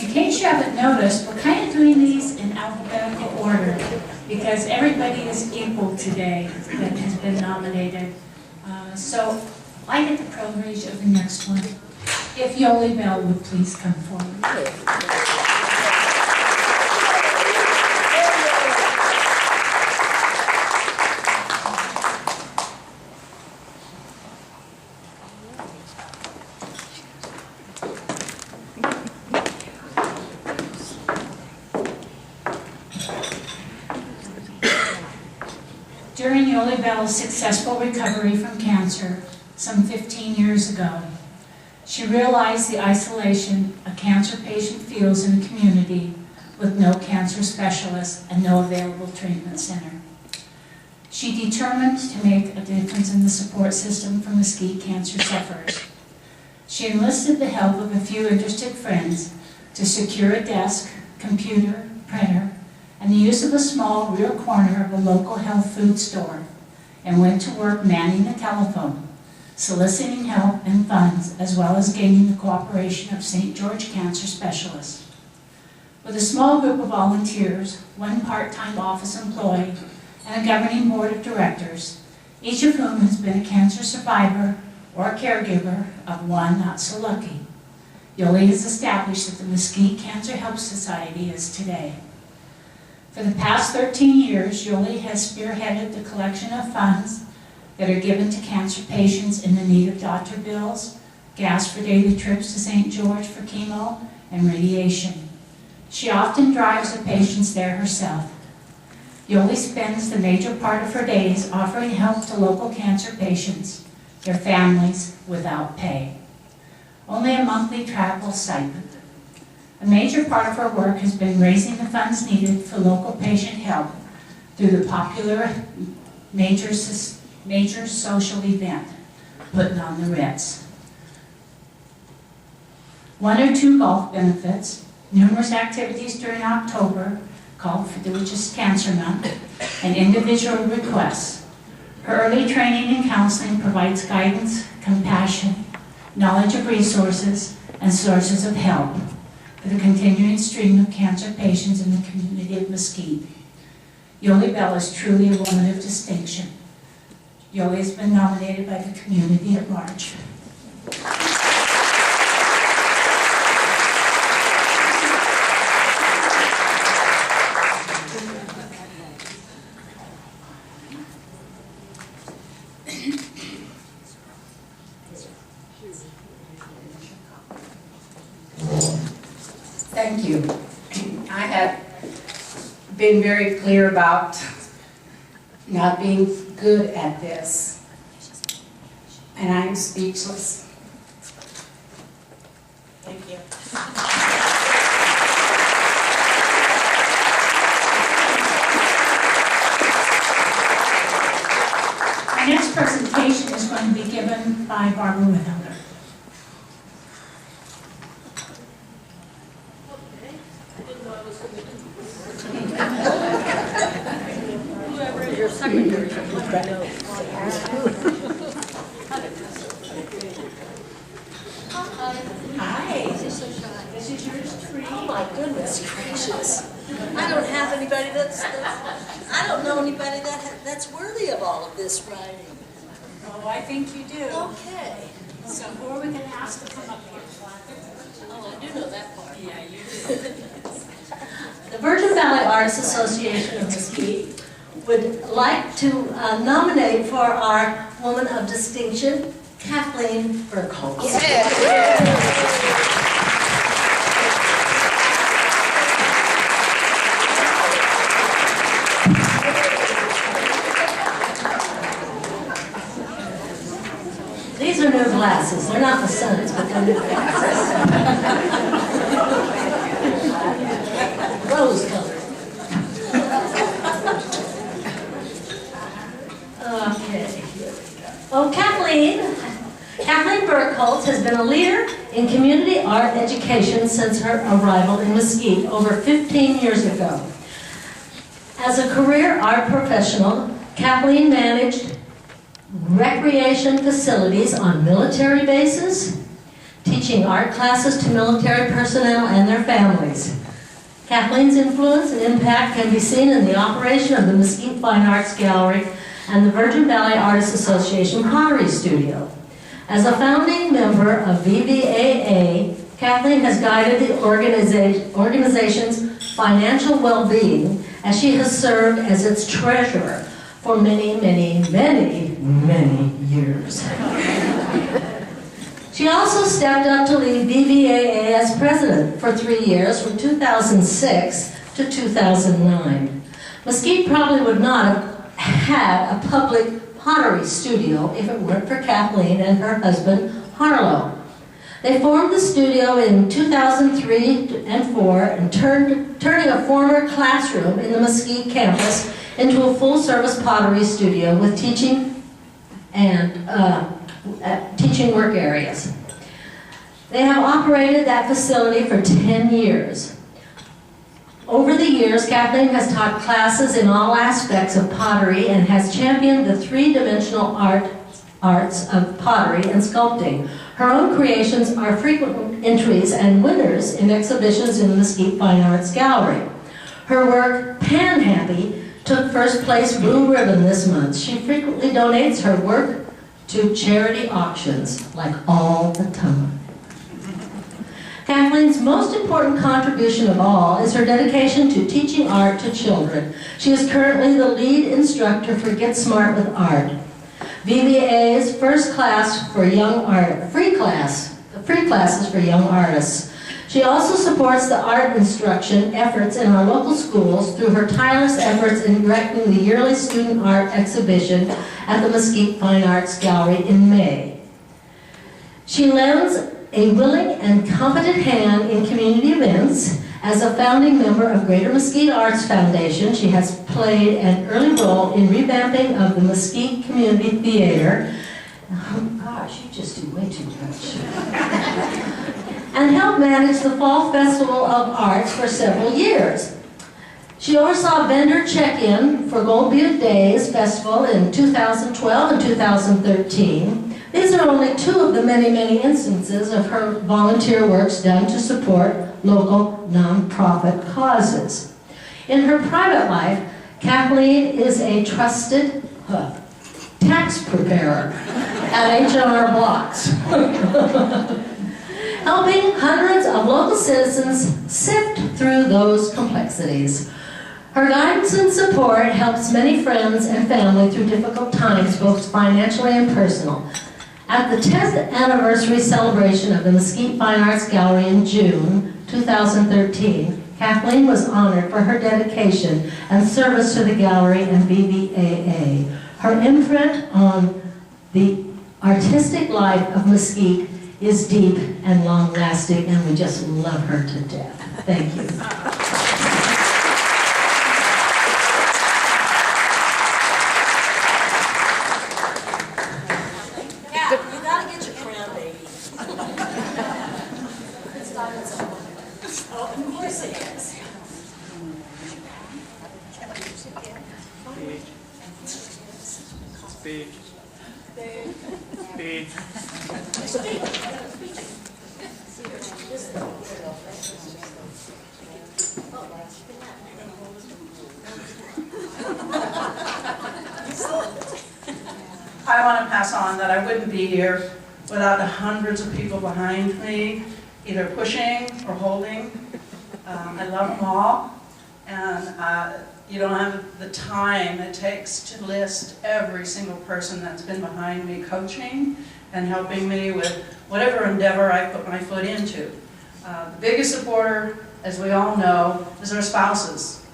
In case you haven't noticed, we're kind of doing these in alphabetical order because everybody is equal today that has been nominated. So I get the privilege of the next one. If Yoli Bell would please come forward. During Yoli Bell's successful recovery from cancer some 15 years ago, she realized the isolation a cancer patient feels in a community with no cancer specialist and no available treatment center. She determined to make a difference in the support system for Mesquite cancer sufferers. She enlisted the help of a few interested friends to secure a desk, computer, printer, and the use of a small rear corner of a local health food store, and went to work manning the telephone, soliciting help and funds, as well as gaining the cooperation of St. George cancer specialists. With a small group of volunteers, one part-time office employee, and a governing board of directors, each of whom has been a cancer survivor or a caregiver of one not so lucky, Yoli has established that the Mesquite Cancer Help Society is today. For the past 13 years, Yoli has spearheaded the collection of funds that are given to cancer patients in the need of doctor bills, gas for daily trips to St. George for chemo, and radiation. She often drives the patients there herself. Yoli spends the major part of her days offering help to local cancer patients, their families, without pay. Only a monthly travel stipend. A major part of her work has been raising the funds needed for local patient help through the popular major social event, Putting on the Ritz. 1 or 2 golf benefits, numerous activities during October, called for which is Cancer Month, and individual requests. Her early training and counseling provides guidance, compassion, knowledge of resources, and sources of help for the continuing stream of cancer patients in the community of Mesquite. Yoli Bell is truly a woman of distinction. Yoli has been nominated by the community at large. Thank you. I have been very clear about not being good at this, and I'm speechless. Thank you. Our next presentation is going to be given by Barbara Withhelder. Your secretary. Hi. This is yours, Tree. Oh my goodness gracious! I don't have anybody I don't know anybody that's worthy of all of this writing. Oh, I think you do. Okay. So who are we going to ask to come up here? Oh, I do know that part. Yeah, you do. The Virgin Valley Artists Association of Mesquite would like to nominate for our Woman of Distinction, Kathleen Burkholz. These are new glasses. They're not the sun's, but they're new glasses. Rose colored. Okay, here we go. Oh, Kathleen Burkholz has been a leader in community art education since her arrival in Mesquite over 15 years ago. As a career art professional, Kathleen managed recreation facilities on military bases, teaching teaching art classes to military personnel and their families. Kathleen's influence and impact can be seen in the operation of the Mesquite Fine Arts Gallery and the Virgin Valley Artists Association Pottery Studio. As a founding member of VVAA, Kathleen has guided the organization's financial well-being as she has served as its treasurer for many, many, many, many years. She also stepped up to lead VVAA as president for 3 years, from 2006 to 2009. Mesquite probably would not have had a public pottery studio if it weren't for Kathleen and her husband, Harlow. They formed the studio in 2003 and 4 and turning a former classroom in the Mesquite campus into a full-service pottery studio with teaching and teaching work areas. They have operated that facility for 10 years. Over the years, Kathleen has taught classes in all aspects of pottery and has championed the three-dimensional arts of pottery and sculpting. Her own creations are frequent entries and winners in exhibitions in the Mesquite Fine Arts Gallery. Her work, Pan Happy, took first place Blue Ribbon this month. She frequently donates her work to charity auctions, like all the time. Kathleen's most important contribution of all is her dedication to teaching art to children. She is currently the lead instructor for Get Smart with Art, VVA's first class for young art, free classes for young artists. She also supports the art instruction efforts in our local schools through her tireless efforts in directing the yearly student art exhibition at the Mesquite Fine Arts Gallery in May. She lends a willing and competent hand in community events. As a founding member of Greater Mesquite Arts Foundation, she has played an early role in revamping of the Mesquite Community Theater. Oh gosh, you just do way too much. And helped manage the Fall Festival of Arts for several years. She oversaw vendor check-in for Gold Butte Days Festival in 2012 and 2013. These are only two of the many, many instances of her volunteer works done to support local nonprofit causes. In her private life, Kathleen is a trusted tax preparer at H&R Blocks, helping hundreds of local citizens sift through those complexities. Her guidance and support helps many friends and family through difficult times, both financially and personal. At the 10th anniversary celebration of the Mesquite Fine Arts Gallery in June 2013, Kathleen was honored for her dedication and service to the gallery and VVAA. Her imprint on the artistic life of Mesquite is deep and long-lasting, and we just love her to death. Thank you. I want to pass on that I wouldn't be here without the hundreds of people behind me, either pushing or holding. I love them all, and you don't have the time it takes to list every single person that's been behind me coaching and helping me with whatever endeavor I put my foot into. The biggest supporter, as we all know, is our spouses.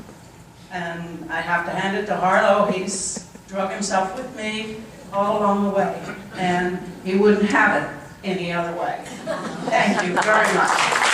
And I have to hand it to Harlow. He's drug himself with me all along the way, and he wouldn't have it any other way. Thank you very much.